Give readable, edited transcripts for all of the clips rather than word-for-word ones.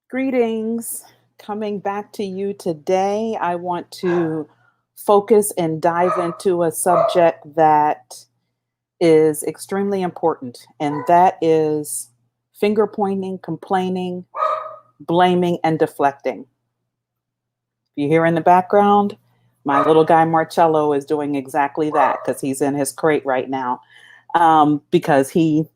Greetings. Coming back to you today, I want to focus and dive into a subject that is extremely important, and that is finger pointing, complaining, blaming, and deflecting. You hear in the background, my little guy Marcello is doing exactly that because he's in his crate right now because he's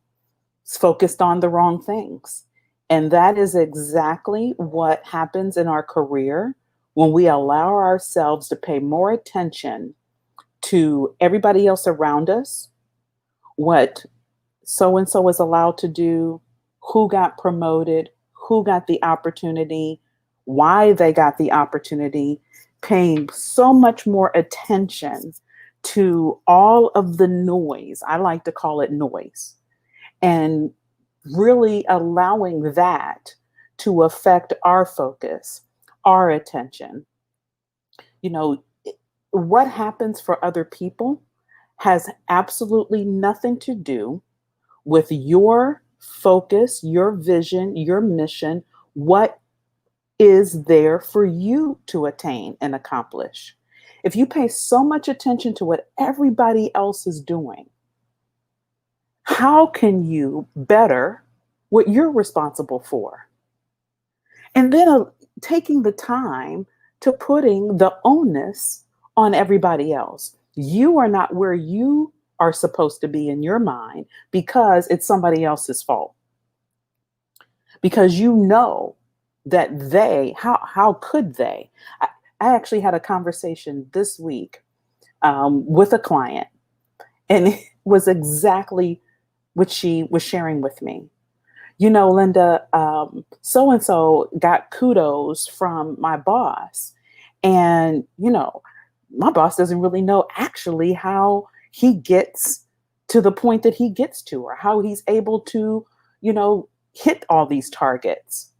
focused on the wrong things. And that is exactly what happens in our career when we allow ourselves to pay more attention to everybody else around us, what so and so is allowed to do, who got promoted, who got the opportunity, why they got the opportunity, paying so much more attention to all of the noise. I like to call it noise. And really allowing that to affect our focus, our attention. You know, what happens for other people has absolutely nothing to do with your focus, your vision, your mission, what is there for you to attain and accomplish. If you pay so much attention to what everybody else is doing, how can you better what you're responsible for? And then taking the time to putting the onus on everybody else. You are not where you are supposed to be in your mind because it's somebody else's fault. Because you know that how could they? I actually had a conversation this week with a client, and it was exactly what she was sharing with me. You know, Linda, so and so got kudos from my boss. And, my boss doesn't really know actually how he gets to the point that he gets to, or how he's able to, hit all these targets.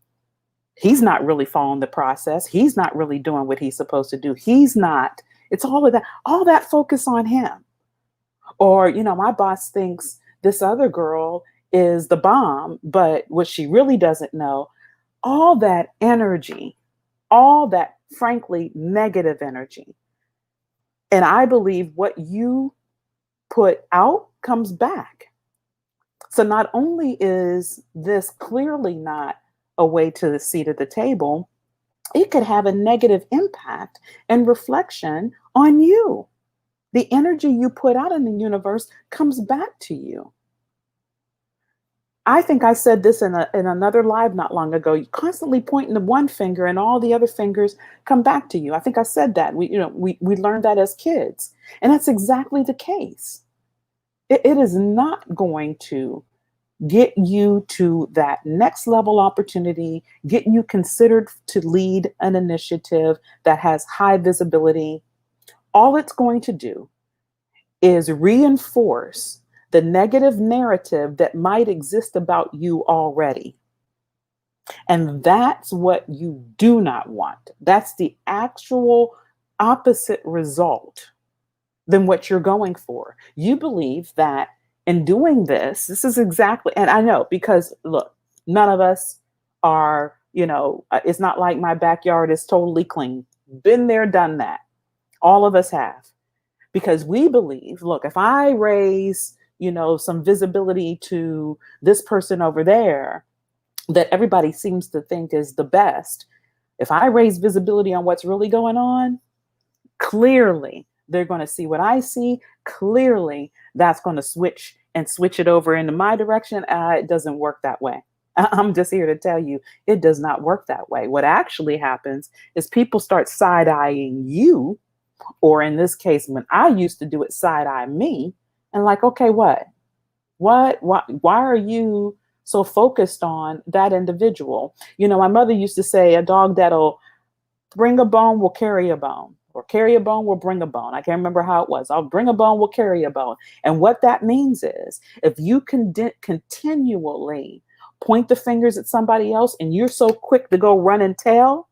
He's not really following the process. He's not really doing what he's supposed to do. It's all that focus on him. Or, my boss thinks this other girl is the bomb, but what she really doesn't know, all that energy, all that frankly negative energy. And I believe what you put out comes back. So not only is this clearly not a way to the seat at the table, it could have a negative impact and reflection on you. The energy you put out in the universe comes back to you. I think I said this in another live not long ago. You constantly pointing to one finger and all the other fingers come back to you. I think I said that. We learned that as kids. And that's exactly the case. It is not going to get you to that next level opportunity, get you considered to lead an initiative that has high visibility. All it's going to do is reinforce the negative narrative that might exist about you already. And that's what you do not want. That's the actual opposite result than what you're going for. You believe that in doing this is exactly, and I know because look, none of us are, it's not like my backyard is totally clean. Been there, done that. All of us have. Because we believe, look, if I raise some visibility to this person over there that everybody seems to think is the best. If I raise visibility on what's really going on, clearly they're going to see what I see. Clearly that's going to switch it over into my direction. It doesn't work that way. I'm just here to tell you, it does not work that way. What actually happens is people start side-eyeing you, or in this case, when I used to do it, side-eye me. And like, okay, why are you so focused on that individual? My mother used to say a dog that'll bring a bone will carry a bone, or carry a bone will bring a bone. I can't remember how it was. I'll bring a bone will carry a bone. And what that means is if you can continually point the fingers at somebody else and you're so quick to go run and tell,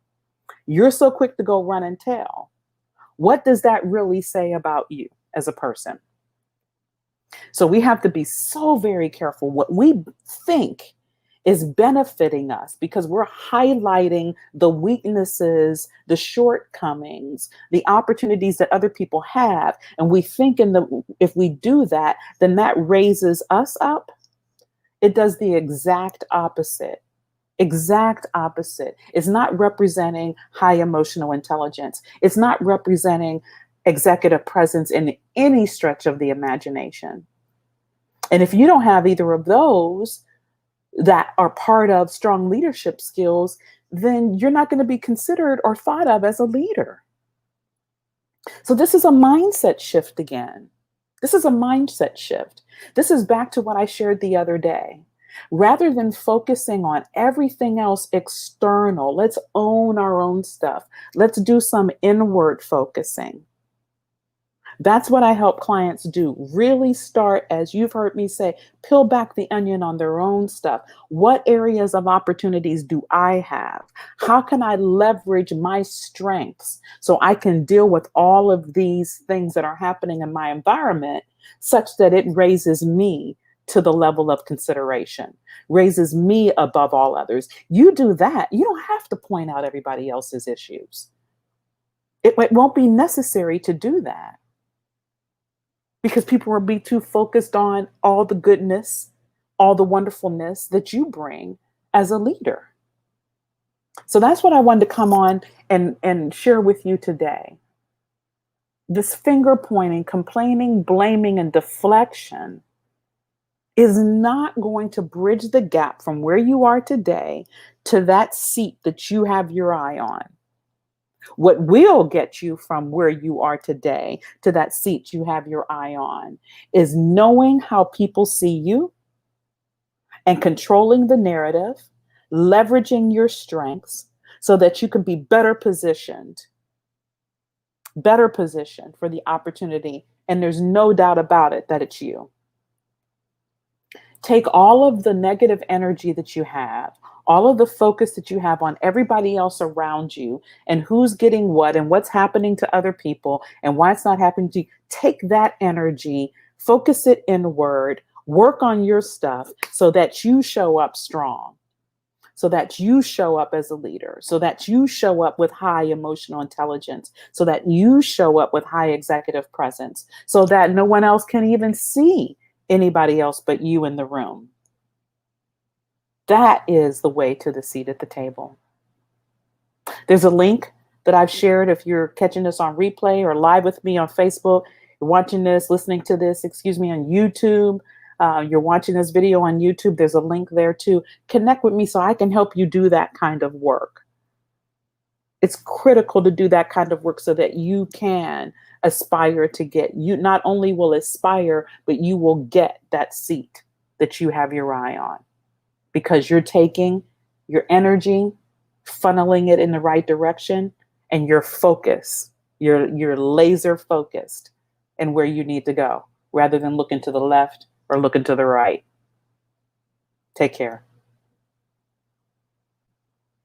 what does that really say about you as a person? So we have to be so very careful. What we think is benefiting us because we're highlighting the weaknesses, the shortcomings, the opportunities that other people have. And we think if we do that, then that raises us up. It does the exact opposite. Exact opposite. It's not representing high emotional intelligence. It's not representing executive presence in any stretch of the imagination. And if you don't have either of those that are part of strong leadership skills, then you're not going to be considered or thought of as a leader. So this is a mindset shift again. This is a mindset shift. This is back to what I shared the other day. Rather than focusing on everything else external, let's own our own stuff. Let's do some inward focusing. That's what I help clients do. Really start, as you've heard me say, peel back the onion on their own stuff. What areas of opportunities do I have? How can I leverage my strengths so I can deal with all of these things that are happening in my environment such that it raises me to the level of consideration, raises me above all others? You do that, you don't have to point out everybody else's issues. It won't be necessary to do that, because people will be too focused on all the goodness, all the wonderfulness that you bring as a leader. So that's what I wanted to come on and share with you today. This finger pointing, complaining, blaming, and deflection is not going to bridge the gap from where you are today to that seat that you have your eye on. What will get you from where you are today to that seat you have your eye on is knowing how people see you and controlling the narrative, leveraging your strengths so that you can be better positioned for the opportunity. And there's no doubt about it that it's you. Take all of the negative energy that you have, all of the focus that you have on everybody else around you and who's getting what and what's happening to other people and why it's not happening to you. Take that energy, focus it inward, work on your stuff so that you show up strong, so that you show up as a leader, so that you show up with high emotional intelligence, so that you show up with high executive presence, so that no one else can even see anybody else but you in the room. That is the way to the seat at the table. There's a link that I've shared if you're catching this on replay or live with me on Facebook. You're watching this, listening to this, on YouTube. You're watching this video on YouTube. There's a link there too. Connect with me so I can help you do that kind of work. It's critical to do that kind of work so that you can aspire to get. You not only will aspire, but you will get that seat that you have your eye on, because you're taking your energy, funneling it in the right direction, and your focus, you're laser focused in where you need to go, rather than looking to the left or looking to the right. Take care.